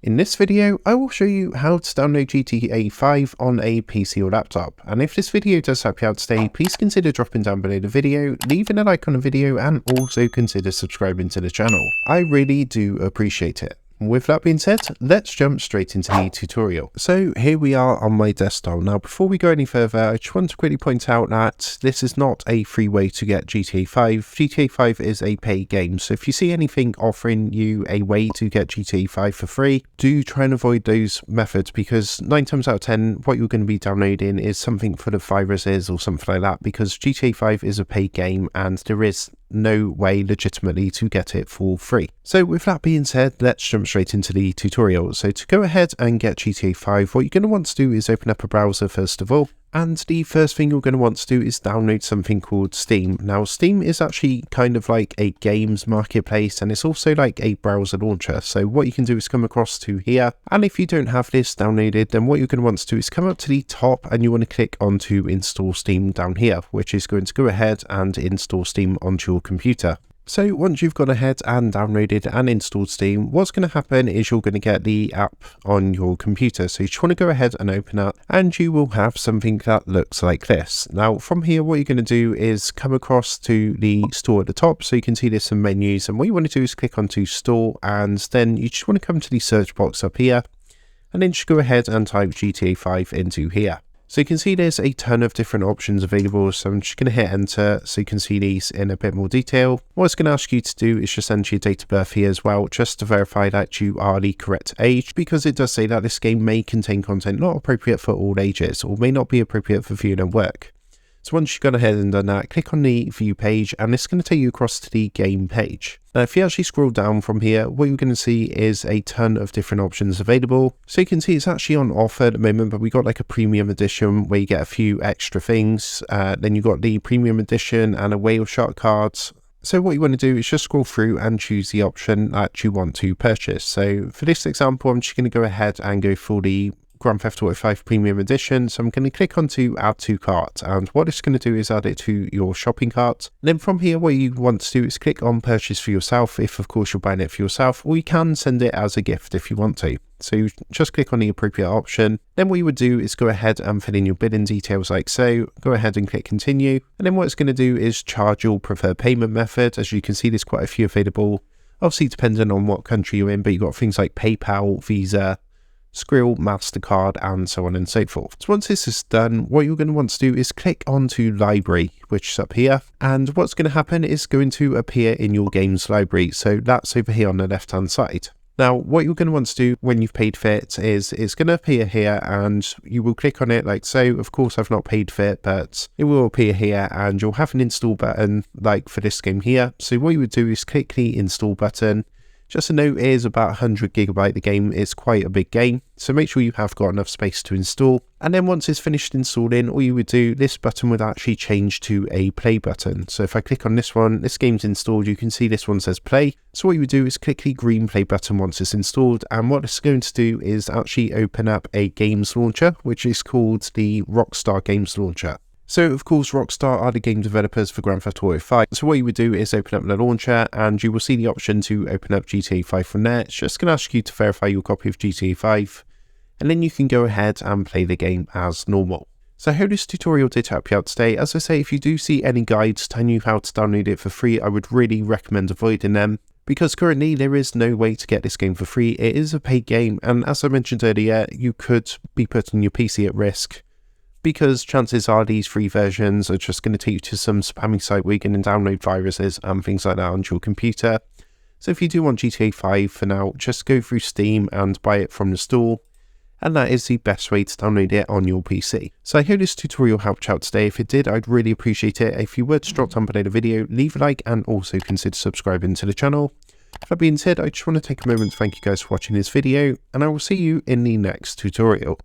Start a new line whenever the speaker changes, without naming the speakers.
In this video, I will show you how to download GTA 5 on a PC or laptop, and if this video does help you out today, please consider dropping down below the video, leaving a like on the video, and also consider subscribing to the channel. I really do appreciate it. With that being said, let's jump straight into the tutorial. So here we are on my desktop. Now before we go any further, I just want to quickly point out that this is not a free way to get GTA 5. GTA 5 is a paid game, so if you see anything offering you a way to get GTA 5 for free, do try and avoid those methods, because 9 times out of 10 what you're going to be downloading is something full of viruses or something like that, because GTA 5 is a paid game and there is no way legitimately to get it for free. So with that being said, let's jump straight into the tutorial. So to go ahead and get GTA 5, what you're going to want to do is open up a browser first of all. And the first thing you're going to want to do is download something called Steam. Now Steam is actually kind of like a games marketplace, and it's also like a browser launcher. So what you can do is come across to here, and if you don't have this downloaded, then what you're going to want to do is come up to the top and you want to click onto install Steam down here, which is going to go ahead and install Steam onto your computer. So once you've gone ahead and downloaded and installed Steam, what's going to happen is you're going to get the app on your computer. So you just want to go ahead and open up, and you will have something that looks like this. Now from here, what you're going to do is come across to the store at the top. So you can see there's some menus, and what you want to do is click onto store, and then you just want to come to the search box up here, and then just go ahead and type GTA 5 into here. So you can see there's a ton of different options available, so I'm just going to hit enter so you can see these in a bit more detail. What it's going to ask you to do is just enter your date of birth here as well, just to verify that you are the correct age, because it does say that this game may contain content not appropriate for all ages, or may not be appropriate for viewing and work. So once you've gone ahead and done that, click on the view page, and it's going to take you across to the game page. Now if you actually scroll down from here, what you're going to see is a ton of different options available. So you can see it's actually on offer at the moment, but we got like a premium edition where you get a few extra things. Then you got the premium edition and a whale shark cards. So what you want to do is just scroll through and choose the option that you want to purchase. So for this example, I'm just going to go ahead and go for the Grand Theft Auto 5 Premium Edition. So I'm going to click onto add to cart, and what it's going to do is add it to your shopping cart. Then from here, what you want to do is click on purchase for yourself, if of course you're buying it for yourself, or you can send it as a gift if you want to. So you just click on the appropriate option. Then what you would do is go ahead and fill in your billing details like so. Go ahead and click continue, and then what it's going to do is charge your preferred payment method. As you can see, there's quite a few available, obviously depending on what country you're in, but you've got things like PayPal, Visa, Skrill, MasterCard, and so on and so forth. So once this is done, what you're going to want to do is click onto library, which is up here, and what's going to happen is going to appear in your games library. So that's over here on the left hand side. Now what you're going to want to do when you've paid for it is it's going to appear here, and you will click on it like so. Of course I've not paid for it, but it will appear here, and you'll have an install button like for this game here. So what you would do is click the install button. Just a note, it is about 100 gigabyte. The game is quite a big game, so make sure you have got enough space to install. And then once it's finished installing, all you would do, this button would actually change to a play button. So if I click on this one, this game's installed, you can see this one says play. So what you would do is click the green play button once it's installed, and what it's going to do is actually open up a games launcher, which is called the Rockstar Games Launcher. So of course Rockstar are the game developers for Grand Theft Auto 5. So what you would do is open up the launcher, and you will see the option to open up GTA 5 from there. It's just going to ask you to verify your copy of GTA 5, and then you can go ahead and play the game as normal. So I hope this tutorial did help you out today. As I say, if you do see any guides telling you how to download it for free, I would really recommend avoiding them, because currently there is no way to get this game for free. It is a paid game, and as I mentioned earlier, you could be putting your PC at risk, because chances are these free versions are just going to take you to some spammy site where you can download viruses and things like that onto your computer. So if you do want GTA 5 for now, just go through Steam and buy it from the store, and that is the best way to download it on your PC. So I hope this tutorial helped you out today. If it did, I'd really appreciate it if you would just drop down below the video, leave a like, and also consider subscribing to the channel. That being said, I just want to take a moment to thank you guys for watching this video, and I will see you in the next tutorial.